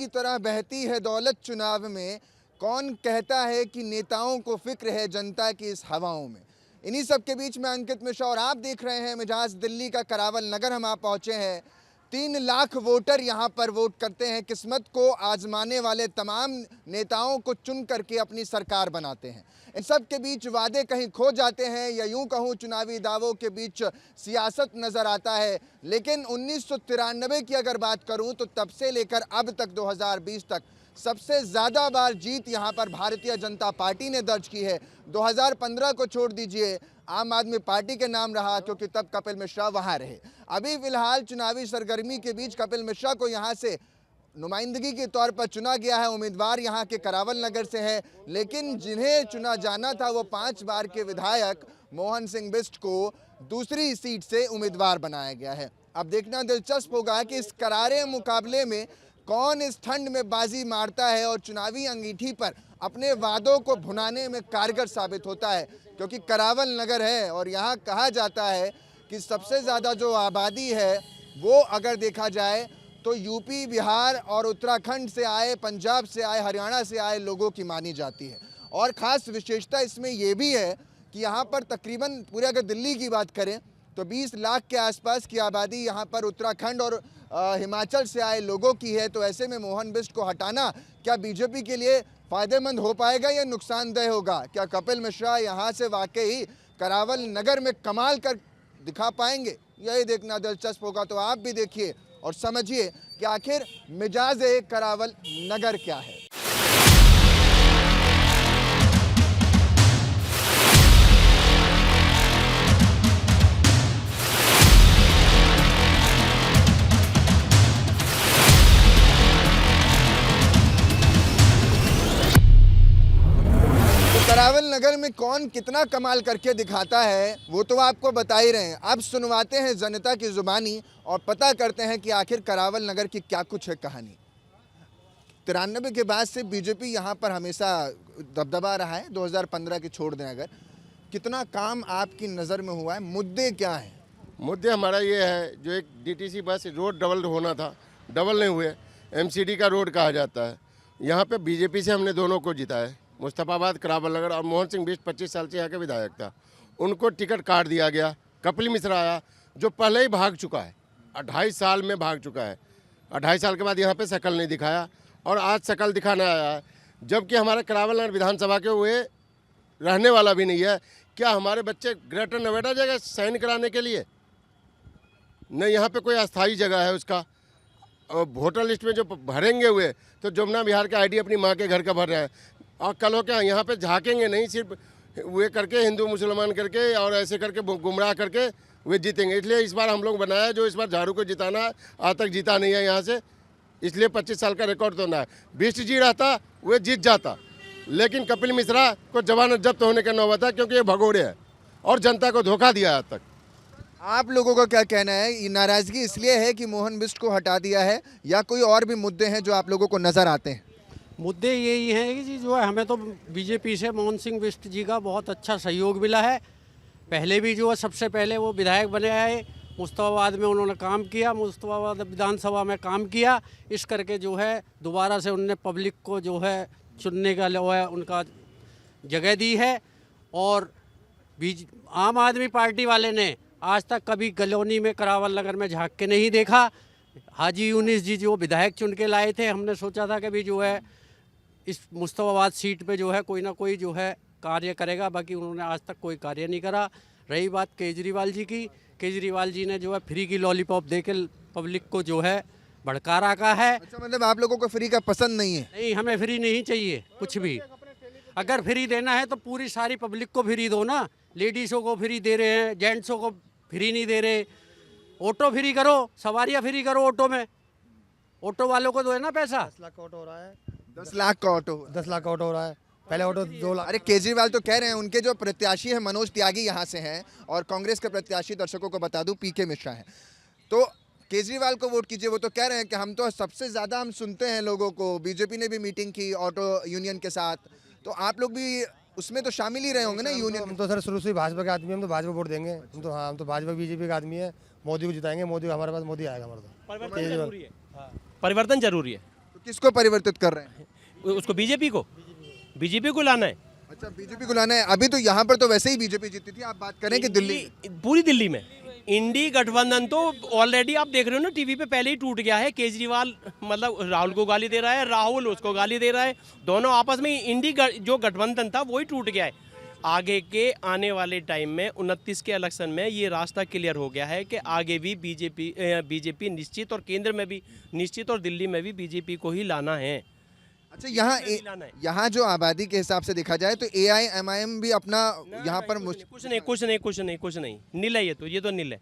तरह बहती है दौलत चुनाव में, कौन कहता है कि नेताओं को फिक्र है जनता की इस हवाओं में। इन्हीं सब के बीच में अंकित मिश्रा और आप देख रहे हैं मिजाज दिल्ली का करावल नगर। हम आप पहुंचे हैं। 3 लाख वोटर यहां पर वोट करते हैं। किस्मत को आजमाने वाले तमाम नेताओं को चुन करके अपनी सरकार बनाते हैं। इन सब के बीच वादे कहीं खो जाते हैं या यूं कहूं चुनावी दावों के बीच सियासत नजर आता है। लेकिन 1993 की अगर बात करूं तो तब से लेकर अब तक 2020 तक सबसे ज़्यादा बार जीत यहां पर भारतीय जनता पार्टी ने दर्ज की है। 2015 को छोड़ दीजिए, आम आदमी पार्टी के नाम रहा क्योंकि तब कपिल मिश्रा वहां रहे। अभी फिलहाल चुनावी सरगर्मी के बीच कपिल मिश्रा को यहां से नुमाइंदगी के तौर पर चुना गया है। उम्मीदवार यहां के करावल नगर से है, लेकिन जिन्हें चुना जाना था वो 5 बार के विधायक मोहन सिंह बिष्ट को दूसरी सीट से उम्मीदवार बनाया गया है। अब देखना दिलचस्प होगा कि इस करारे मुकाबले में कौन इस ठंड में बाजी मारता है और चुनावी अंगीठी पर अपने वादों को भुनाने में कारगर साबित होता है। क्योंकि करावल नगर है और यहाँ कहा जाता है कि सबसे ज़्यादा जो आबादी है वो अगर देखा जाए तो यूपी, बिहार और उत्तराखंड से आए, पंजाब से आए, हरियाणा से आए लोगों की मानी जाती है। और ख़ास विशेषता इसमें ये भी है कि यहाँ पर तकरीबन पूरे अगर दिल्ली की बात करें तो 20 लाख के आसपास की आबादी यहाँ पर उत्तराखंड और हिमाचल से आए लोगों की है। तो ऐसे में मोहन बिष्ट को हटाना क्या बीजेपी के लिए फ़ायदेमंद हो पाएगा या नुकसानदेह होगा? क्या कपिल मिश्रा यहाँ से वाकई करावल नगर में कमाल कर दिखा पाएंगे? यही देखना दिलचस्प होगा। तो आप भी देखिए और समझिए कि आखिर मिजाज करावल नगर क्या है। करावल नगर में कौन कितना कमाल करके दिखाता है वो तो आपको बता ही रहे हैं। अब सुनवाते हैं जनता की जुबानी और पता करते हैं कि आखिर करावल नगर की क्या कुछ है कहानी। 93 के बाद से बीजेपी यहाँ पर हमेशा दबदबा रहा है। 2015 की छोड़ दें अगर, कितना काम आपकी नज़र में हुआ है? मुद्दे क्या हैं? मुद्दे हमारा ये है, जो एक डीटीसी बस रोड डबल होना था, डबल नहीं हुए। एमसीडी का रोड कहा जाता है। यहाँ पे बीजेपी से हमने दोनों को जीता है, मुस्तफाबाद, करावल नगर। और मोहन सिंह बिष्ट 25 साल से यहाँ के विधायक था, उनको टिकट काट दिया गया। कपिल मिश्रा आया जो पहले ही भाग चुका है, 2.5 साल में भाग चुका है। 2.5 साल के बाद यहाँ पे शकल नहीं दिखाया और आज शकल दिखाने आया है। जबकि हमारे करावल नगर विधानसभा के हुए रहने वाला भी नहीं है। क्या हमारे बच्चे ग्रेटर नोएडा जगह साइन कराने के लिए? नहीं, यहाँ पे कोई अस्थायी जगह है उसका। और वोटर लिस्ट में जो भरेंगे हुए तो जमुना बिहार के आईडी अपनी माँ के घर का भर रहे हैं। और कल हो क्या यहाँ पे झाँकेंगे नहीं, सिर्फ वे करके हिंदू मुसलमान करके और ऐसे करके गुमराह करके वे जीतेंगे। इसलिए इस बार हम लोग बनाया जो इस बार झाड़ू को जिताना है, आज तक जीता नहीं है यहाँ से। इसलिए 25 साल का रिकॉर्ड तोड़ना है। बिष्ट जी रहता वे जीत जाता, लेकिन कपिल मिश्रा को जमानत जब्त होने का नौबत है क्योंकि ये भगोड़े है और जनता को धोखा दिया आज तक। आप लोगों का क्या कहना है? ये नाराज़गी इसलिए है कि मोहन बिष्ट को हटा दिया है या कोई और भी मुद्दे हैं जो आप लोगों को नज़र आते हैं? मुद्दे यही हैं कि जी जो है हमें तो बीजेपी से मोहन सिंह बिष्ट जी का बहुत अच्छा सहयोग मिला है। पहले भी जो है सबसे पहले वो विधायक बने आए, मुस्तफाबाद में उन्होंने काम किया, मुस्तफाबाद विधानसभा में काम किया। इस करके जो है दोबारा से उन्होंने पब्लिक को जो है चुनने का जो है उनका जगह दी है। और आम आदमी पार्टी वाले ने आज तक कभी कॉलोनी में करावल नगर में झाँक के नहीं देखा। हाजी यूनिस जी जो विधायक चुन के लाए थे, हमने सोचा था कि भी जो है इस मुस्तफाबाद सीट पे जो है कोई ना कोई जो है कार्य करेगा, बाकी उन्होंने आज तक कोई कार्य नहीं करा। रही बात केजरीवाल जी की, केजरीवाल जी ने जो है फ्री की लॉलीपॉप दे के पब्लिक को जो है भड़का रखा है। अच्छा, मतलब आप लोगों को फ्री का पसंद नहीं है? नहीं, हमें फ्री नहीं चाहिए कुछ भी। अगर फ्री देना है तो पूरी सारी पब्लिक को फ्री दो ना। लेडीज़ों को फ्री दे रहे हैं, जेंट्सों को फ्री नहीं दे रहे। ऑटो फ्री करो, सवारियाँ फ्री करो ऑटो में, ऑटो वालों को दो है ना पैसा। 10 लाख का ऑटो हो रहा है, 10 लाख का ऑटो, 10 लाख का ऑटो हो रहा है। पहले ऑटो 2 लाख। अरे केजरीवाल तो कह रहे हैं, उनके जो प्रत्याशी हैं मनोज त्यागी यहाँ से हैं और कांग्रेस के प्रत्याशी दर्शकों को बता दूं पीके मिश्रा हैं। तो केजरीवाल को वोट कीजिए। वो तो कह रहे हैं कि हम तो सबसे ज़्यादा हम सुनते हैं लोगों को। बीजेपी ने भी मीटिंग की ऑटो यूनियन के साथ, तो आप लोग भी उसमें तो शामिल ही रहे होंगे ना यूनियन? हम तो सर शुरू से भाजपा के आदमी, हम तो भाजपा वोट देंगे। हम तो हाँ, हम तो भाजपा बीजेपी का आदमी है। मोदी को जिताएंगे, मोदी हमारे पास मोदी आएगा हमारे तो। परिवर्तन जरूरी है। तो किसको परिवर्तित कर रहे हैं? उसको बीजेपी को लाना है। अच्छा, बीजेपी को लाना है। अभी तो यहाँ पर तो वैसे ही बीजेपी जीती थी, आप बात करें कि दिल्ली पूरी दिल्ली में इंडी गठबंधन तो ऑलरेडी आप देख रहे हो ना, टीवी पे पहले ही टूट गया है। केजरीवाल मतलब राहुल को गाली दे रहा है, राहुल उसको गाली दे रहा है, दोनों आपस में इंडी जो गठबंधन था वही टूट गया है। आगे के आने वाले टाइम में 29 के इलेक्शन में ये रास्ता क्लियर हो गया है कि आगे भी बीजेपी निश्चित, और केंद्र में भी निश्चित, और दिल्ली में भी बीजेपी को ही लाना है। अच्छा, यहाँ जो आबादी के हिसाब से देखा जाए तो AIMIM भी अपना यहाँ पर कुछ नहीं नील है। ये तो नील है।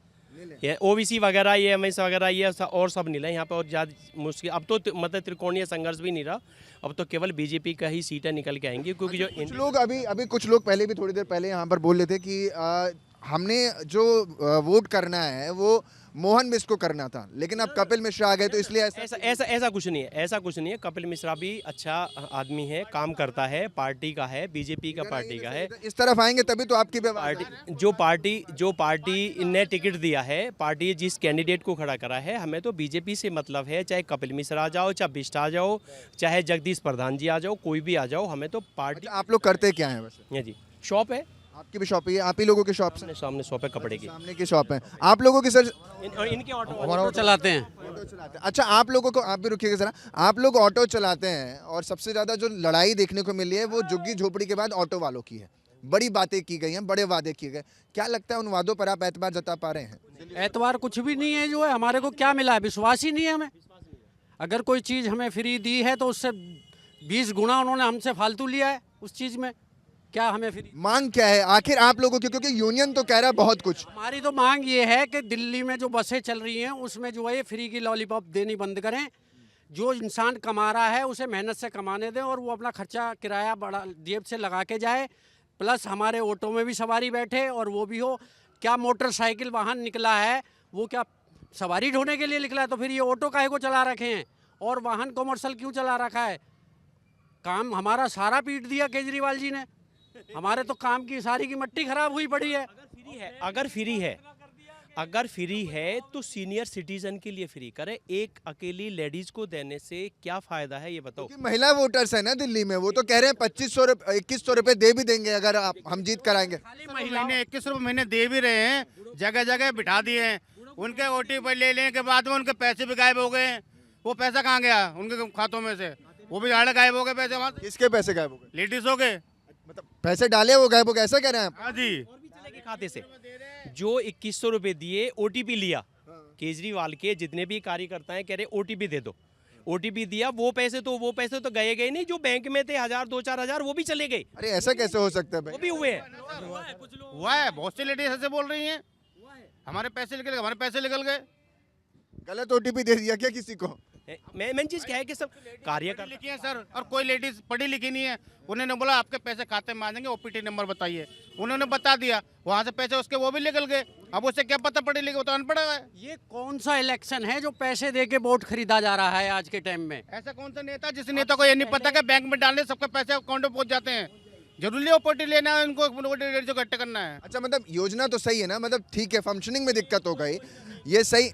ये OBC वगैरह, ये MS वगैरह, ये और सब नील है यहाँ पे। और ज़्यादा मुश्किल अब तो मतलब त्रिकोणीय संघर्ष भी नहीं रहा, अब तो केवल बीजेपी का ही सीटें निकल के आएंगी। क्योंकि जो कुछ लोग अभी कुछ लोग पहले भी थोड़ी देर पहले यहाँ पर बोल रहे थे कि हमने जो वोट करना है वो मोहन मिश्र को करना था, लेकिन अब कपिल मिश्रा आ गए तो इसलिए ऐसा कुछ नहीं है। ऐसा कुछ नहीं है। कपिल मिश्रा भी अच्छा आदमी है, काम करता है, पार्टी का है, बीजेपी का पार्टी का है। इस तरफ आएंगे तभी तो आपकी जो पार्टी ने टिकट दिया है, पार्टी जिस कैंडिडेट को खड़ा करा है, हमें तो बीजेपी से मतलब है। चाहे कपिल मिश्रा आ जाओ, चाहे बिष्ट आ जाओ, चाहे जगदीश प्रधान जी आ जाओ, कोई भी आ जाओ, हमें तो पार्टी। आप लोग करते क्या है वैसे? जी, शॉप है। आपकी भी शॉप है? आप ही लोगों की शॉप से? सामने शॉप है कपड़े की। सामने की शॉप है आप लोगों की सर? इनके ऑटो चलाते हैं। अच्छा, आप लोगों को, आप भी रुकिएगा जरा, आप लोग ऑटो चलाते हैं और सबसे ज्यादा जो लड़ाई देखने को मिली है वो झुग्गी झोपड़ी के बाद ऑटो वालों की है। बड़ी बातें की गई हैं, बड़े वादे किए गए। क्या लगता है उन वादों पर आप एतबार जता पा रहे हैं? एतबार कुछ भी नहीं है। जो है हमारे को क्या मिला है, विश्वास ही नहीं है हमें। अगर कोई चीज़ हमें फ्री दी है तो उससे 20 गुना उन्होंने हमसे फालतू लिया है। उस चीज़ में क्या हमें फ्री? मांग क्या है आखिर आप लोगों की? क्योंकि यूनियन तो कह रहा है बहुत कुछ। हमारी तो मांग ये है कि दिल्ली में जो बसें चल रही हैं उसमें जो है फ्री की लॉलीपॉप देनी बंद करें। जो इंसान कमा रहा है उसे मेहनत से कमाने दें और वो अपना खर्चा किराया बड़ा जेब से लगा के जाए। प्लस हमारे ऑटो में भी सवारी बैठे और वो भी हो। क्या मोटरसाइकिल वाहन निकला है वो क्या सवारी ढोने के लिए निकला है? तो फिर ये ऑटो काहे को चला रखे हैं और वाहन कॉमर्शियल क्यों चला रखा है? काम हमारा सारा पीट दिया केजरीवाल जी ने। हमारे तो काम की सारी की मट्टी खराब हुई पड़ी है। अगर फ्री है तो सीनियर सिटीजन के लिए फ्री करे। एक अकेली लेडीज को देने से क्या फायदा है ये बताओ? महिला वोटर्स है ना दिल्ली में, वो तो कह रहे हैं 2100 रुपए दे भी देंगे अगर हम जीत कराएंगे। महीने 21 रुपए महीने दे भी रहे हैं, जगह जगह बिठा दिए हैं। उनके OTP ले लेने के बाद में उनके पैसे भी गायब हो गए। वो पैसा कहाँ गया उनके खातों में से? वो भी झाड़ गायब हो गए पैसे। वहाँ किसके पैसे गायब हो गए? लेडीज हो गए, मतलब पैसे डाले वो गायब हो गए, ऐसा कह रहे हैं आप? हाँ जी। खाते से जो 2100 रुपए दिए, OTP लिया। केजरीवाल के जितने भी कार्यकर्ता हैं कह रहे OTP दे दो। OTP दिया, वो पैसे तो गए नहीं। जो बैंक में थे 1000 2 4 हजार वो भी चले गए। अरे ऐसा कैसे हो सकता है भाई? वो भी हुए हैं। हुआ है, बहुत सी लेडीज ऐसे बोल रही हैं हमारे पैसे निकल गए। गलत OTP दे दिया क्या किसी को? मेन चीज क्या है कि सब कार्यकर्ता लिखी है सर, और कोई लेडीज पढ़ी लिखी नहीं है। उन्होंने बोला आपके पैसे खाते में आ जाएंगे, OPT नंबर बताइए। उन्होंने बता दिया, वहाँ से पैसे उसके वो भी निकल गए। अब उससे क्या पता पढ़ी लिखी, वो तो अनपढ़ है। ये कौन सा इलेक्शन है जो पैसे दे के वोट खरीदा जा रहा है आज के टाइम में? ऐसा कौन सा नेता जिस नेता को ये नहीं पता कि बैंक में डालने सबके पैसे अकाउंट में पहुंच जाते हैं? जरूरी OPT लेना है उनको, इकट्ठा करना है। अच्छा, मतलब योजना तो सही है ना, मतलब ठीक है, फंक्शनिंग में दिक्कत हो गई, ये सही।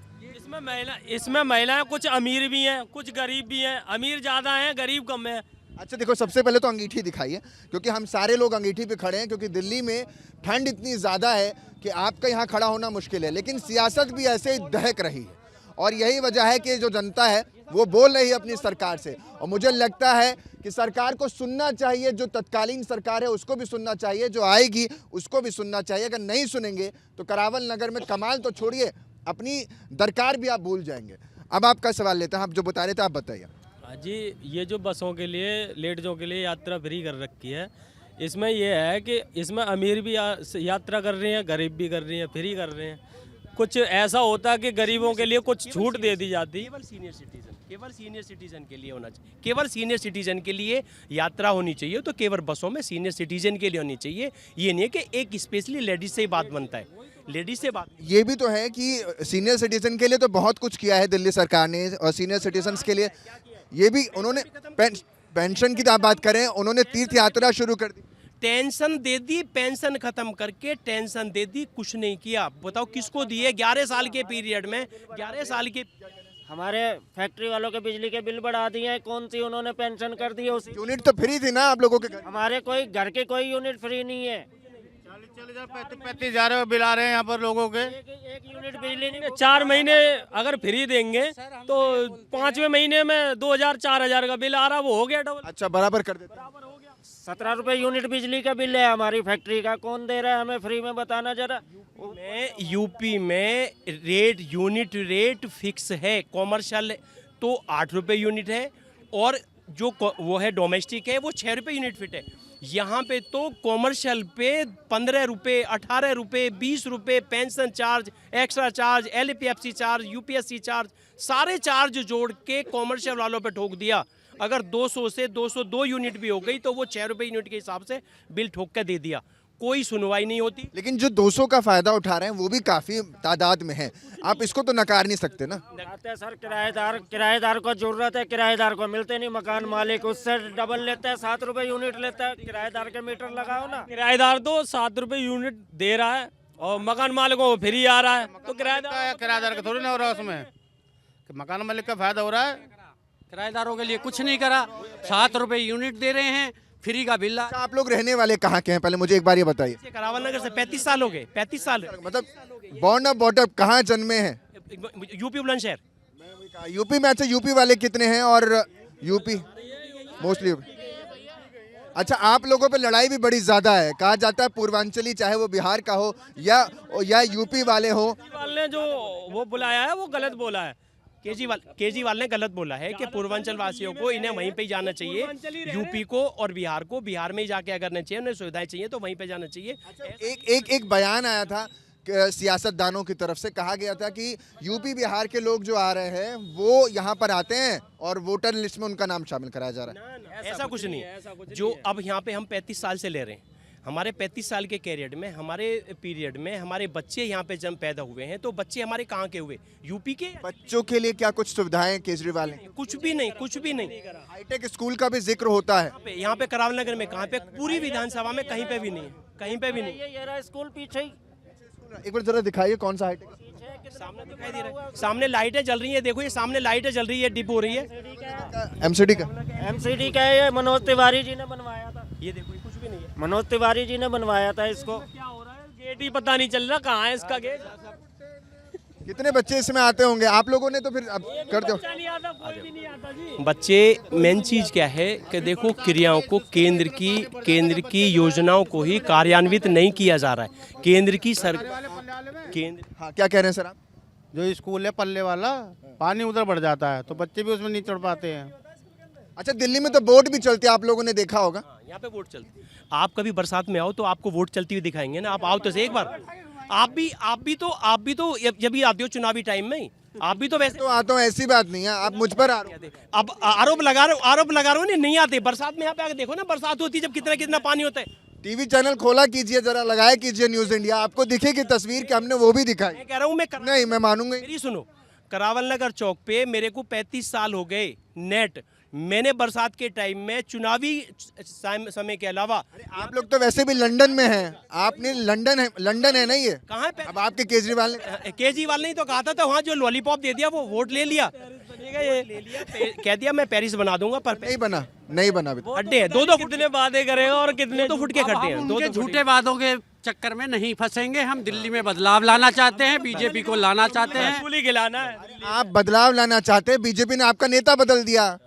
इसमें महिलाएं कुछ अमीर भी हैं, कुछ गरीब भी हैं। अमीर ज़्यादा हैं, गरीब कम है। अच्छा देखो, सबसे पहले तो अंगीठी दिखाइए, क्योंकि हम सारे लोग अंगीठी पे खड़े हैं, क्योंकि दिल्ली में ठंड इतनी ज़्यादा है कि आपका यहाँ खड़ा होना मुश्किल है। लेकिन सियासत भी ऐसे ही दहक रही है और यही वजह है कि जो जनता है वो बोल रही है अपनी सरकार से। और मुझे लगता है कि सरकार को सुनना चाहिए, जो तत्कालीन सरकार है उसको भी सुनना चाहिए, जो आएगी उसको भी सुनना चाहिए। अगर नहीं सुनेंगे तो करावल नगर में कमाल तो छोड़िए, अपनी दरकार भी आप भूल जाएंगे। अब आपका सवाल लेते हैं, आप जो बता रहे थे आप बताइए। जी, ये जो बसों के लिए लेडीज़ों के लिए यात्रा फ्री कर रखी है, इसमें ये है कि इसमें अमीर भी यात्रा कर रहे हैं, गरीब भी कर रही हैं, फ्री कर रहे हैं। कुछ ऐसा होता है कि गरीबों के लिए कुछ छूट दे दी जाती। केवल सीनियर सिटीजन के लिए होना चाहिए। केवल सीनियर सिटीजन के लिए यात्रा होनी चाहिए, तो केवल बसों में सीनियर सिटीजन के लिए होनी चाहिए। ये नहीं है कि एक स्पेशली लेडीज से ही बात बनता है, लेडीज से बात। ये भी तो है कि सीनियर सिटीजन के लिए तो बहुत कुछ किया है दिल्ली सरकार ने, और सीनियर सिटीजन के लिए ये भी उन्होंने पेंशन की बात करें, उन्होंने तीर्थ यात्रा शुरू कर दी। टेंशन दे दी, पेंशन खत्म करके टेंशन दे दी, कुछ नहीं किया। बताओ किसको दिए? 11 साल के पीरियड में 11 साल के हमारे फैक्ट्री वालों के बिजली के बिल बढ़ा दिए हैं, कौन सी उन्होंने पेंशन कर दी है उसी। यूनिट तो फ्री थी ना आप लोगों के घर? हमारे कोई घर के कोई यूनिट फ्री नहीं है। 40,000 35,000 बिल आ रहे हैं यहाँ पर लोगों के। एक यूनिट बिजली नहीं। 4 महीने अगर फ्री देंगे तो 5वें महीने में 2,000-4,000 का बिल आ रहा, वो हो गया डबल। अच्छा, बराबर कर देते हैं। 17 रुपए यूनिट बिजली का बिल है हमारी फैक्ट्री का, कौन दे रहा है हमें फ्री में, बताना जरा। यूपी में रेट यूनिट रेट फिक्स है, कॉमर्शियल तो 8 रुपये यूनिट है और जो वो है डोमेस्टिक है वो 6 रुपये यूनिट फिट है। यहाँ पे तो कॉमर्शियल पे 15 रुपये, 18 रुपये, 20 रुपये pension charge, extra charge, LPFC charge, UPSC charge, सारे चार्ज जोड़ के कॉमर्शियल वालों पे ठोक दिया। अगर 200 से 202 यूनिट भी हो गई तो वो 6 रुपये यूनिट के हिसाब से बिल ठोक कर दे दिया, कोई सुनवाई नहीं होती। लेकिन जो 200 का फायदा उठा रहे हैं वो भी काफी तादाद में है, आप इसको तो नकार नहीं सकते ना। आते हैं सर किराएदार को जरूरत है, किराएदार को मिलते नहीं, मकान मालिक उससे डबल लेता है, 7 रुपए यूनिट लेता है। किराएदार के मीटर लगाओ ना। किराएदार तो 7 रुपये यूनिट दे रहा है और मकान मालिकों को फ्री आ रहा है, तो किराएदार का थोड़ी ना हो रहा है उसमें, मकान मालिक का फायदा हो रहा है। किराएदारों के लिए कुछ नहीं करा, 7 रुपये यूनिट दे रहे हैं, फ्री का बिल। अच्छा, आप लोग रहने वाले कहाँ के हैं, पहले मुझे एक बार ये बताइए। करावल नगर से 35 साल हो गए, 35 साल। मतलब बॉर्न ऑफ बॉटअप कहाँ जन्मे हैं? यूपी बुलंदशहर। यूपी में। अच्छा, यूपी वाले कितने हैं? और यूपी मोस्टली। अच्छा, आप लोगों पे लड़ाई भी बड़ी ज्यादा है, कहा जाता है पूर्वांचली चाहे वो बिहार का हो या यूपी वाले हो। केजरीवाल ने जो वो बुलाया है वो गलत बोला है। केजरीवाल ने गलत बोला है कि पूर्वांचल वासियों को इन्हें वहीं पे जाना चाहिए, यूपी को और बिहार को बिहार में ही जाके अगर नहीं चाहिए, उन्हें सुविधाएं चाहिए तो वहीं पे जाना चाहिए। एक बयान आया था सियासतदानों की तरफ से, कहा गया था कि यूपी बिहार के लोग जो आ रहे हैं वो यहाँ पर आते हैं और वोटर लिस्ट में उनका नाम शामिल कराया जा रहा है। ऐसा कुछ नहीं है। जो अब यहाँ पे हम 35 साल से ले रहे हैं, हमारे 35 साल के कैरियर में, हमारे पीरियड में हमारे बच्चे यहाँ पे जब पैदा हुए हैं तो बच्चे हमारे कहाँ के हुए? यूपी के। बच्चों के लिए क्या कुछ सुविधाएं केजरीवाल ने? कुछ भी नहीं, कुछ भी नहीं। हाईटेक स्कूल का भी जिक्र होता है यहाँ पे करावल नगर में, कहाँ पे? पूरी विधानसभा में कहीं पे भी नहीं है, कहीं पे भी नहीं। ये रहा स्कूल पीछे ही। एक बार जरा दिखाइए कौन सा हाईटेक। सामने दिखाई दे रहा है, सामने लाइटें जल रही है, देखो ये सामने लाइटें जल रही है, डिप हो रही है। MCD का का है, ये मनोज तिवारी जी ने बनवाया था। ये देखो, ये कुछ भी नहीं है। मनोज तिवारी जी ने बनवाया था इसको। क्या हो रहा है, गेट ही पता नहीं चल रहा कहाँ है इसका गेट। कितने बच्चे इसमें आते होंगे? आप लोगों ने तो फिर अब कर दो। नहीं आता, कोई भी नहीं आता जी। बच्चे, मेन चीज क्या है कि देखो क्रियाओं को केंद्र की योजनाओं को ही कार्यान्वित नहीं किया जा रहा है। केंद्र हाँ, क्या कह रहे हैं सर आप? जो स्कूल है पल्ले वाला, पानी उधर बढ़ जाता है तो बच्चे भी उसमें नहीं चढ़ पाते हैं। अच्छा, दिल्ली में तो बोट भी चलती है, आप लोगों ने देखा होगा। यहाँ पे वोट चलती है। आप कभी बरसात में आओ तो आपको वोट चलती हुई दिखाएंगे ना, आप आओ तो सही एक बार। आप भी तो जब भी आते हो चुनावी टाइम में, आप भी तो वैसे तो आता हूँ, ऐसी बात नहीं है, आप मुझ पर अब आरोप लगा रहे हो नहीं आते। बरसात में यहाँ पे आके देखो ना, बरसात होती है जब कितना पानी होता है। टीवी चैनल खोला कीजिए, जरा लगाया कीजिए न्यूज इंडिया, आपको दिखेगी तस्वीर कि हमने वो भी दिखाई। मैं कह रहा हूँ नहीं, मैं मानूंगा। मेरी सुनो, करावल नगर चौक पे मेरे को 35 साल हो गए नेट। मैंने बरसात के टाइम में चुनावी समय के अलावा, आप लोग तो वैसे भी लंदन में हैं, आपने लंदन है नहीं है? कहाँ पे? अब आपके केजरीवाल ने ही तो कहा था वहाँ जो लॉलीपॉप दे दिया वो वोट ले लिया, कह दिया मैं पेरिस बना दूंगा, पर नहीं बना अभी। खड्डे हैं, दो कितने वादे करेगा और कितने 2 फुट के खड्डे हैं। उनके झूठे वादों के चक्कर में नहीं फंसेंगे। हम दिल्ली में बदलाव लाना चाहते हैं, बीजेपी को लाना चाहते हैं। फूल ही खिलाना है। आप बदलाव लाना चाहते हैं, बीजेपी ने आपका नेता बदल दिया।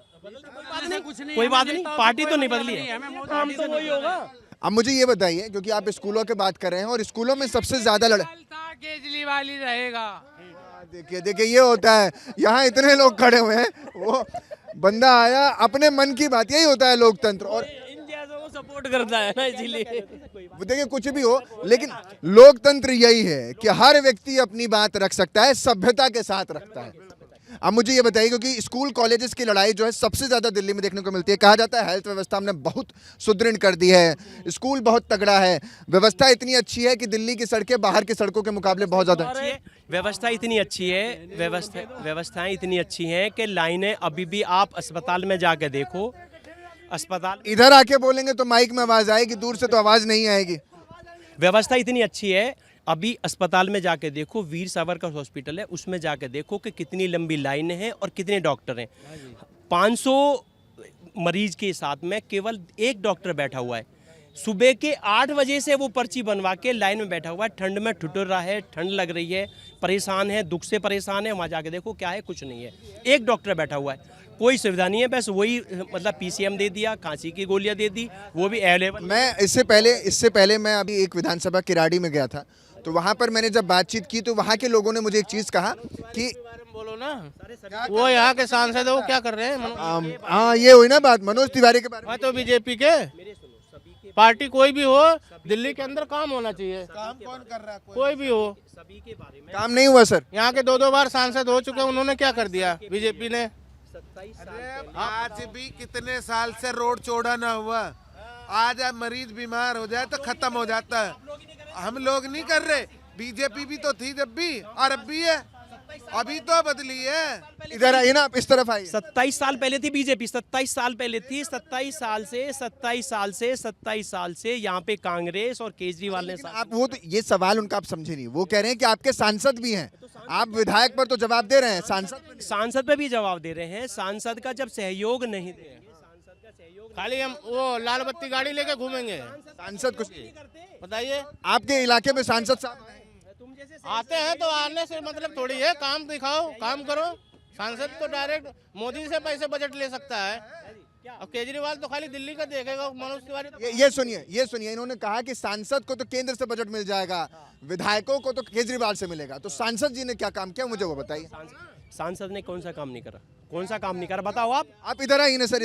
कोई बात नहीं, पार्टी तो नहीं बदली है। काम तो वही होगा। अब मुझे ये बताइए, क्योंकि आप स्कूलों की बात कर रहे हैं और स्कूलों में सबसे ज्यादा केजरीवाल ही रहेगा। देखिए ये होता है, यहाँ इतने लोग खड़े हुए हैं, वो बंदा आया अपने मन की बात, यही होता है लोकतंत्र। और इन जैसों को सपोर्ट करता है ना, इसीलिए। देखिए कुछ भी हो, लेकिन लोकतंत्र यही है कि हर व्यक्ति अपनी बात रख सकता है, सभ्यता के साथ रखता है। अब मुझे ये बताइए, क्योंकि स्कूल कॉलेजेस की लड़ाई जो है सबसे ज्यादा दिल्ली में देखने को मिलती है। कहा जाता है हेल्थ व्यवस्था हमने बहुत सुदृढ़ कर दी है, स्कूल बहुत तगड़ा है, व्यवस्था इतनी अच्छी है कि दिल्ली की सड़कें बाहर की सड़कों के मुकाबले बहुत ज्यादा अच्छी है। व्यवस्था इतनी अच्छी है, व्यवस्थाएं इतनी अच्छी हैं कि लाइनें अभी भी, आप अस्पताल में जाके देखो, अस्पताल इधर आके बोलेंगे तो माइक में आवाज आएगी, दूर से तो आवाज नहीं आएगी। व्यवस्था इतनी अच्छी है, अभी अस्पताल में जाके देखो, वीर सावरकर हॉस्पिटल है, उसमें जाके देखो कि कितनी लंबी लाइन है और कितने डॉक्टर हैं। 500 मरीज के साथ में केवल एक डॉक्टर बैठा हुआ है। सुबह के 8 बजे से वो पर्ची बनवा के लाइन में बैठा हुआ है, ठंड में ठिठुर रहा है, ठंड लग रही है, परेशान है, दुख से परेशान है। वहाँ जाके देखो क्या है, कुछ नहीं है। एक डॉक्टर बैठा हुआ है, कोई सुविधा नहीं है, बस वही मतलब पीसीएम दे दिया, खांसी की गोलियां दे दी, वो भी अवेलेबल। मैं इससे पहले मैं अभी एक विधानसभा किराड़ी में गया था, तो वहाँ पर मैंने जब बातचीत की तो वहाँ के लोगों ने मुझे एक चीज़ कहा कि बोलो ना, वो यहाँ के सांसद है, वो क्या कर रहे हैं? हाँ, ये हुई ना बात मनोज तिवारी के बारे में। तो बीजेपी के पार्टी कोई भी हो, दिल्ली के अंदर काम होना चाहिए। काम कौन कर रहा है? कोई भी हो, सभी के बारे में काम नहीं हुआ सर। यहाँ के 2-2 बार सांसद हो चुके हैं, उन्होंने क्या कर दिया बीजेपी ने? आज भी कितने साल से रोड चौड़ा ना हुआ, आज अब मरीज बीमार हो जाए तो खत्म हो जाता है। हम लोग नहीं कर रहे, बीजेपी भी तो थी जब भी, और अब भी है, अभी तो बदली है। इधर आइए ना, आप इस तरफ आइए। 27 साल पहले थी बीजेपी, 27 साल पहले थी। 27 साल से यहाँ पे कांग्रेस और केजरीवाल ने आप वो तो ये सवाल उनका आप समझे नहीं, वो कह रहे हैं कि आपके सांसद भी हैं, आप विधायक पर तो जवाब दे रहे हैं, सांसद पे भी जवाब दे रहे हैं। सांसद का जब सहयोग नहीं दे, खाली हम वो लाल बत्ती गाड़ी लेके घूमेंगे, सांसद कुछ बताइए। आपके इलाके में सांसद साहब आते हैं तो आने से मतलब थोड़ी है, काम दिखाओ, काम करो। सांसद तो डायरेक्ट मोदी से पैसे बजट ले सकता है, अब केजरीवाल तो खाली दिल्ली का देखेगा। मनोज तिवारी तो ये सुनिए, इन्होंने कहा कि सांसद को तो केंद्र से बजट मिल जाएगा, विधायकों को तो केजरीवाल से मिलेगा, तो सांसद जी ने क्या काम किया मुझे वो बताइए। सांसद ने कौन सा काम नहीं करा? कौन सा काम नहीं करा बताओ आप इधर आइए ना सर,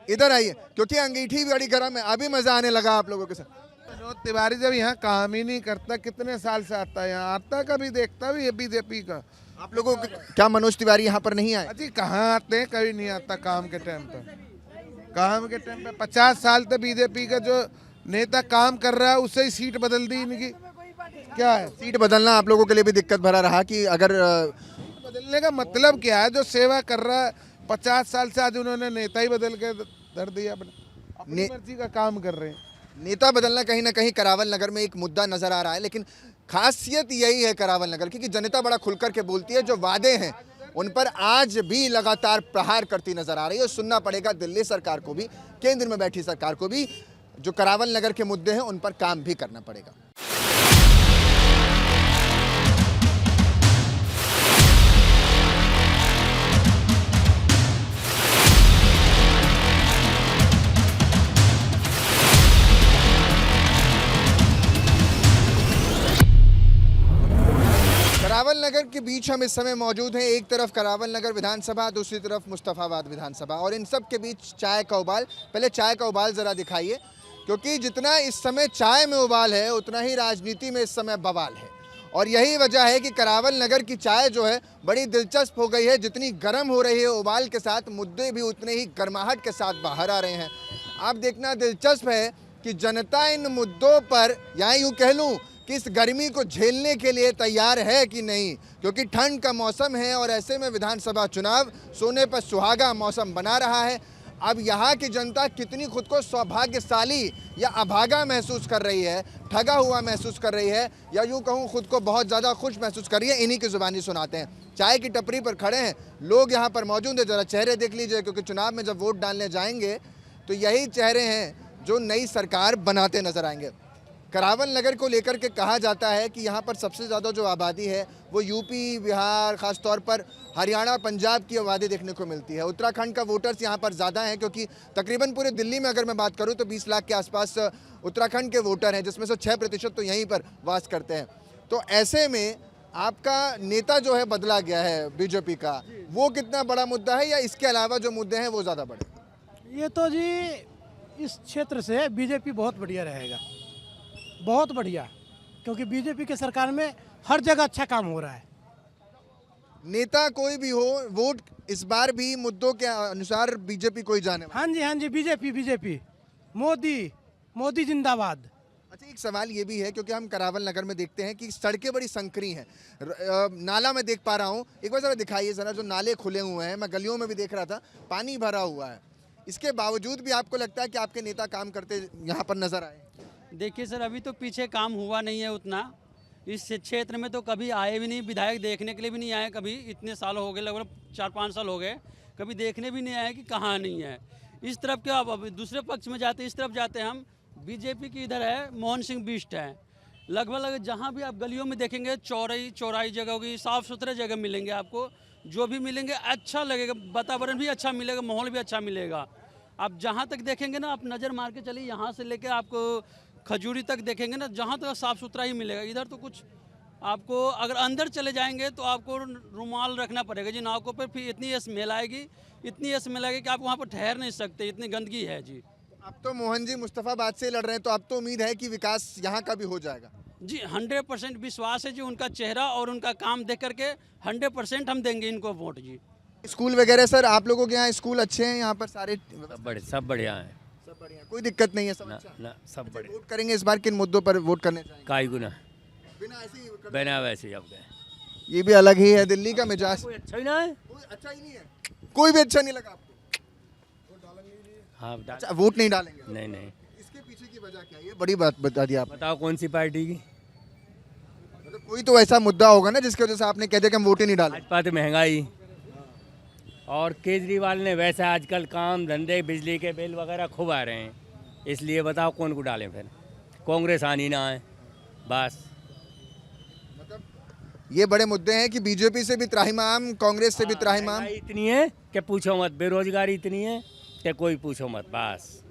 इधर आइए, क्योंकि अंगीठी बड़ी गर्म है, अभी मजा आने लगा आप लोगों के साथ। मनोज तिवारी जब यहाँ काम ही नहीं करता, कितने साल से आता है यहाँ, आता कभी देखता भी है बीजेपी का। आप लोगों को क्या मनोज तिवारी यहाँ पर नहीं आए? अजी कहाँ आते हैं, कभी नहीं आता काम के टाइम पर। काम के टाइम पे 50 साल तक बीजेपी का जो नेता काम कर रहा है, उससे ही सीट बदल दी इनकी। क्या है सीट बदलना आप लोगों के लिए भी दिक्कत भरा रहा कि अगर बदलने का मतलब क्या है? जो सेवा कर रहा है 50 साल से, आज उन्होंने नेता ही बदल के धर दिया, अपनी मर्जी का काम कर रहे हैं। नेता बदलना कहीं ना कहीं करावल नगर में एक मुद्दा नजर आ रहा है, लेकिन खासियत यही है करावल नगर की कि जनता बड़ा खुलकर के बोलती है, जो वादे हैं उन पर आज भी लगातार प्रहार करती नजर आ रही है। और सुनना पड़ेगा दिल्ली सरकार को भी, केंद्र में बैठी सरकार को भी, जो करावल नगर के मुद्दे हैं उन पर काम भी करना पड़ेगा। करावल नगर के बीच हम इस समय मौजूद हैं। एक तरफ करावल नगर विधानसभा, दूसरी तरफ मुस्तफाबाद विधानसभा, और इन सब के बीच चाय का उबाल। पहले चाय का उबाल ज़रा दिखाइए, क्योंकि जितना इस समय चाय में उबाल है उतना ही राजनीति में इस समय बवाल है। और यही वजह है कि करावल नगर की चाय जो है बड़ी दिलचस्प हो गई है। जितनी गर्म हो रही है उबाल के साथ, मुद्दे भी उतने ही गर्माहट के साथ बाहर आ रहे हैं। आप देखना दिलचस्प है कि जनता इन मुद्दों पर, या यूँ कह लूँ कि इस गर्मी को झेलने के लिए तैयार है कि नहीं, क्योंकि ठंड का मौसम है और ऐसे में विधानसभा चुनाव सोने पर सुहागा मौसम बना रहा है। अब यहाँ की जनता कितनी खुद को सौभाग्यशाली या अभागा महसूस कर रही है, ठगा हुआ महसूस कर रही है, या यूँ कहूँ खुद को बहुत ज़्यादा खुश महसूस कर रही है, इन्हीं की ज़ुबानी सुनाते हैं। चाय की टपरी पर खड़े हैं लोग, यहाँ पर मौजूद हैं, ज़रा चेहरे देख लीजिए, क्योंकि चुनाव में जब वोट डालने जाएंगे तो यही चेहरे हैं जो नई सरकार बनाते नजर आएंगे। करावल नगर को लेकर के कहा जाता है कि यहाँ पर सबसे ज़्यादा जो आबादी है वो यूपी, बिहार, ख़ास तौर पर हरियाणा, पंजाब की आबादी देखने को मिलती है। उत्तराखंड का वोटर्स यहाँ पर ज़्यादा हैं, क्योंकि तकरीबन पूरे दिल्ली में अगर मैं बात करूँ तो 20 लाख के आसपास उत्तराखंड के वोटर हैं, जिसमें से 6% तो यहीं पर वास करते हैं। तो ऐसे में आपका नेता जो है बदला गया है बीजेपी का, वो कितना बड़ा मुद्दा है, या इसके अलावा जो मुद्दे हैं वो ज़्यादा बड़े? ये तो जी इस क्षेत्र से बीजेपी बहुत बढ़िया रहेगा, बहुत बढ़िया, क्योंकि बीजेपी के सरकार में हर जगह अच्छा काम हो रहा है। नेता कोई भी हो, वोट इस बार भी मुद्दों के अनुसार बीजेपी को ही जाने वाला। हाँ जी, बीजेपी, मोदी जिंदाबाद। अच्छा, एक सवाल ये भी है, क्योंकि हम करावल नगर में देखते हैं कि सड़कें बड़ी संकरी हैं, नाला मैं देख पा रहा हूँ, एक बार ज़रा दिखाइए ज़रा, जो नाले खुले हुए हैं, मैं गलियों में भी देख रहा था, पानी भरा हुआ है। इसके बावजूद भी आपको लगता है कि आपके नेता काम करते यहाँ पर नजर आए? देखिए सर, अभी तो पीछे काम हुआ नहीं है उतना, इस क्षेत्र में तो कभी आए भी नहीं, विधायक देखने के लिए भी नहीं आए कभी। इतने साल हो गए, लगभग 4-5 साल हो गए, कभी देखने भी नहीं आए कि कहाँ नहीं है। इस तरफ क्या, अब दूसरे पक्ष में जाते, इस तरफ जाते हम, बीजेपी की इधर है, मोहन सिंह बिष्ट है। लगभग जहाँ भी आप गलियों में देखेंगे, चौराई जगह होगी, साफ़ सुथरे जगह मिलेंगे आपको। जो भी मिलेंगे अच्छा लगेगा, वातावरण भी अच्छा मिलेगा, माहौल भी अच्छा मिलेगा। आप जहाँ तक देखेंगे ना, आप नज़र मार के चलिए, यहाँ से लेकर आपको खजूरी तक देखेंगे ना, जहाँ तक साफ़ सुथरा ही मिलेगा। इधर तो कुछ आपको, अगर अंदर चले जाएंगे तो आपको रुमाल रखना पड़ेगा जी नाकों पर, फिर इतनी स्मेल आएगी कि आप वहाँ पर ठहर नहीं सकते, इतनी गंदगी है जी। अब तो मोहन जी मुस्तफाबाद से लड़ रहे हैं, तो अब तो उम्मीद है कि विकास यहाँ का भी हो जाएगा। जी 100% विश्वास है जी, उनका चेहरा और उनका काम देख करके 100% हम देंगे इनको वोट जी। स्कूल वगैरह सर, आप लोगों के यहाँ स्कूल अच्छे हैं? यहाँ पर सारे सब बढ़िया है, सब बढ़िया, कोई दिक्कत नहीं है, सब ना अच्छा? ना सब बढ़िया। वोट करेंगे इस बार, किन मुद्दों पर वोट करने चाहेंगे? काई गुना बिना ऐसे ही कर- बिना वैसे ही अब गए। ये भी अलग ही है दिल्ली का मिजाज। कोई अच्छा ही ना है। कोई अच्छा ही नहीं है, कोई भी अच्छा नहीं लगा आपको? हाँ अच्छा, वोट नहीं डालेंगे? नहीं। इसके पीछे की वजह क्या है? ये बड़ी बात बता दी आप। बताओ कौन सी पार्टी की? मतलब कोई तो ऐसा मुद्दा होगा ना जिसकी वजह से आपने कह दिया कि हम वोट ही नहीं डालें। भाजपा तो महंगाई, और केजरीवाल ने वैसे आजकल काम धंधे बिजली के बिल वगैरह खूब आ रहे हैं, इसलिए बताओ कौन को डालें फिर? कांग्रेस आनी ना है बस। ये बड़े मुद्दे हैं कि बीजेपी से भी त्राहिमाम, कांग्रेस से भी त्राहिमाम। महंगाई इतनी है कि पूछो मत, बेरोजगारी इतनी है कि कोई पूछो मत बस।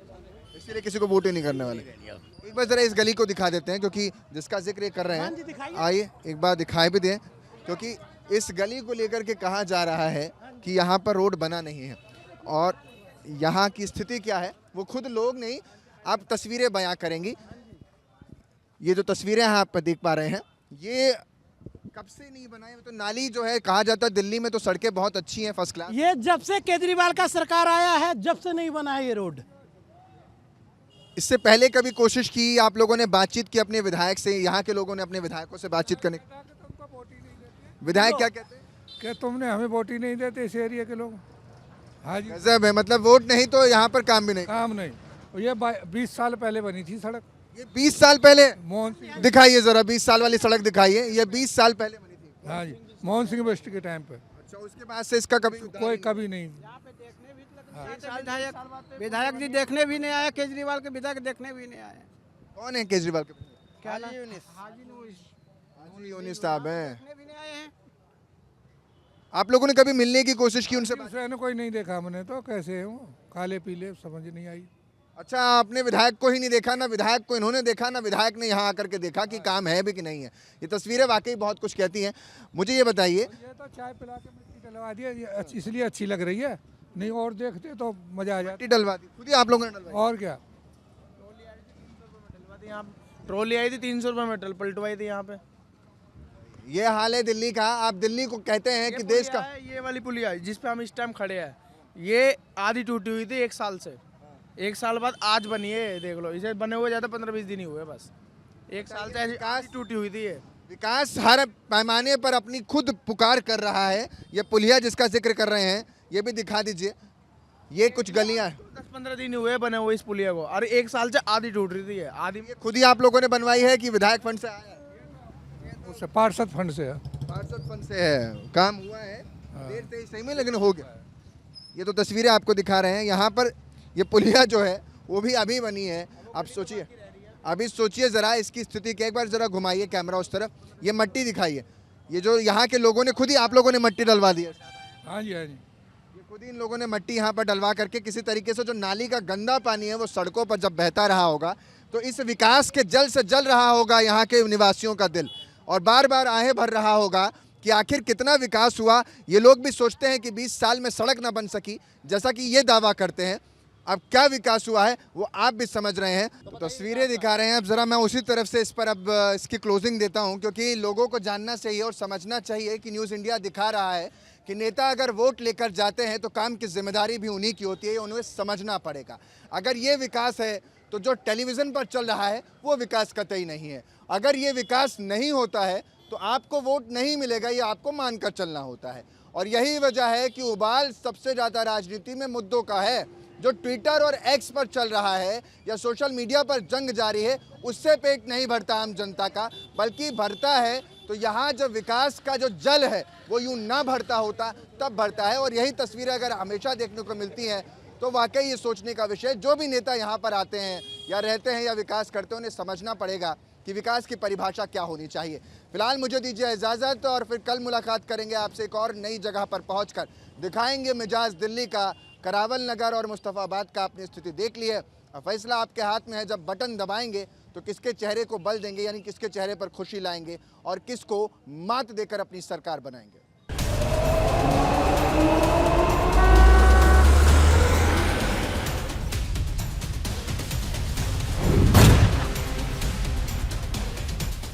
इसीलिए किसी को वोट ही नहीं करने वाले। एक बार जरा इस गली को दिखा देते हैं, क्योंकि जिसका जिक्र ये कर रहे हैं, आइए एक बार दिखाई भी दें, क्योंकि इस गली को लेकर के कहा जा रहा है कि यहाँ पर रोड बना नहीं है, और यहाँ की स्थिति क्या है वो खुद लोग नहीं, आप तस्वीरें बयां करेंगी। ये जो तस्वीरें आप देख पा रहे हैं, ये कब से नहीं बनाए? तो नाली जो है, कहा जाता है दिल्ली में तो सड़कें बहुत अच्छी हैं, फर्स्ट क्लास। ये जब से केजरीवाल का सरकार आया है, जब से नहीं बना है ये रोड। इससे पहले कभी कोशिश की आप लोगों ने, बातचीत की अपने विधायक से? यहाँ के लोगों ने अपने विधायकों से बातचीत करने? विधायक क्या कहते हैं? क्या तुमने हमें वोट ही नहीं देते इस एरिया के लोग? हाँ जी, गजब है, मतलब वोट नहीं तो यहाँ पर काम भी नहीं। काम नहीं। और ये 20 साल पहले बनी थी सड़क। ये 20 साल पहले? मोहन सिंह, दिखाइए जरा 20 साल वाली सड़क दिखाइए। ये 20 साल पहले बनी थी? हाँ जी, मोहन सिंह बिष्ट के टाइम पे। अच्छा, उसके बाद से इसका कभी कोई कभी नहीं। विधायक जी देखने भी नहीं आया, केजरीवाल के विधायक देखने भी नहीं आए। कौन है केजरीवाल के? हाजी यूनिस साहब हैं। आप लोगों ने कभी मिलने की कोशिश की उनसे? दूसरे कोई नहीं देखा हमने, तो कैसे है वो, काले पीले समझ नहीं आई। अच्छा, आपने विधायक को ही नहीं देखा, ना विधायक को इन्होंने देखा, ना विधायक ने यहाँ आकर के देखा कि काम है भी कि नहीं है। ये तस्वीरें वाकई बहुत कुछ कहती हैं। मुझे ये बताइए, ये तो चाय पिला के मिट्टी डलवा दिया, ये इसलिए अच्छी लग रही है, नहीं और देखते तो मजा आ जाता। मिट्टी डलवा दी खुद ही आप लोगों ने डलवाई? और क्या, ट्रॉली आई थी 300 रुपये में, पलटवाई थी यहाँ पे। ये हाल है दिल्ली का। आप दिल्ली को कहते हैं कि देश का, ये वाली पुलिया जिस पे हम इस टाइम खड़े हैं, ये आधी टूटी हुई थी 1 साल से। 1 साल बाद आज बनी है, देख लो, इसे बने हुए ज़्यादा 15-20 दिन ही हुए बस। 1 साल से विकास टूटी हुई थी ये। विकास हर पैमाने पर अपनी खुद पुकार कर रहा है। ये पुलिया जिसका जिक्र कर रहे हैं, ये भी दिखा दीजिए। ये कुछ गलियां 10-15 दिन हुए बने हुए इस पुलिया को, और 1 साल से आधी टूट रही थी ये, आधी। ये खुद ही आप लोगों ने बनवाई है कि विधायक फंड से आया है? उससे पार्षद फंड से है। पार्षद फंड से है। काम हुआ है देर से ही सही में, लेकिन हो गया। ये तो तस्वीरें आपको दिखा रहे हैं। यहाँ पर ये पुलिया जो है वो भी अभी बनी है। आप सोचिए, अभी सोचिए ज़रा इसकी स्थिति क्या। एक बार ज़रा घुमाइए कैमरा उस तरफ, ये मट्टी दिखाइए। ये जो यहाँ के लोगों ने खुद ही, आप लोगों ने मट्टी डलवा दी है? हाँ जी, हाँ जी, ये खुद ही इन लोगों ने मट्टी यहाँ पर डलवा करके किसी तरीके से जो नाली का गंदा पानी है वो सड़कों पर जब बहता रहा होगा, तो इस विकास के जल से जल रहा होगा यहाँ के निवासियों का दिल, और बार बार आहें भर रहा होगा कि आखिर कितना विकास हुआ। ये लोग भी सोचते हैं कि 20 साल में सड़क ना बन सकी, जैसा कि ये दावा करते हैं। अब क्या विकास हुआ है वो आप भी समझ रहे हैं। तो तस्वीरें दिखा रहे हैं। अब ज़रा मैं उसी तरफ से इस पर अब इसकी क्लोजिंग देता हूं, क्योंकि लोगों को जानना चाहिए और समझना चाहिए कि न्यूज़ इंडिया दिखा रहा है कि नेता अगर वोट लेकर जाते हैं तो काम की जिम्मेदारी भी उन्हीं की होती है, उन्हें समझना पड़ेगा। अगर ये विकास है तो जो टेलीविज़न पर चल रहा है वो विकास कतई नहीं है। अगर ये विकास नहीं होता है तो आपको वोट नहीं मिलेगा, ये आपको मानकर चलना होता है। और यही वजह है कि उबाल सबसे ज़्यादा राजनीति में मुद्दों का है। जो ट्विटर और एक्स पर चल रहा है या सोशल मीडिया पर जंग जारी है, उससे पेट नहीं भरता आम जनता का, बल्कि भरता है तो यहाँ जब विकास का जो जल है वो यूं ना भरता होता तब भरता है। और यही तस्वीरें अगर हमेशा देखने को मिलती हैं तो वाकई ये सोचने का विषय, जो भी नेता यहाँ पर आते हैं या रहते हैं या विकास करते हैं, उन्हें समझना पड़ेगा कि विकास की परिभाषा क्या होनी चाहिए। फिलहाल मुझे दीजिए इजाज़त और फिर कल मुलाकात करेंगे आपसे एक और नई जगह पर पहुँचकर। दिखाएंगे मिजाज दिल्ली का, करावल नगर और मुस्तफ़ाबाद का अपनी स्थिति देख ली है। फैसला आपके हाथ में है, जब बटन दबाएंगे तो किसके चेहरे को बल देंगे, यानी किसके चेहरे पर खुशी लाएंगे और किसको मात देकर अपनी सरकार बनाएंगे।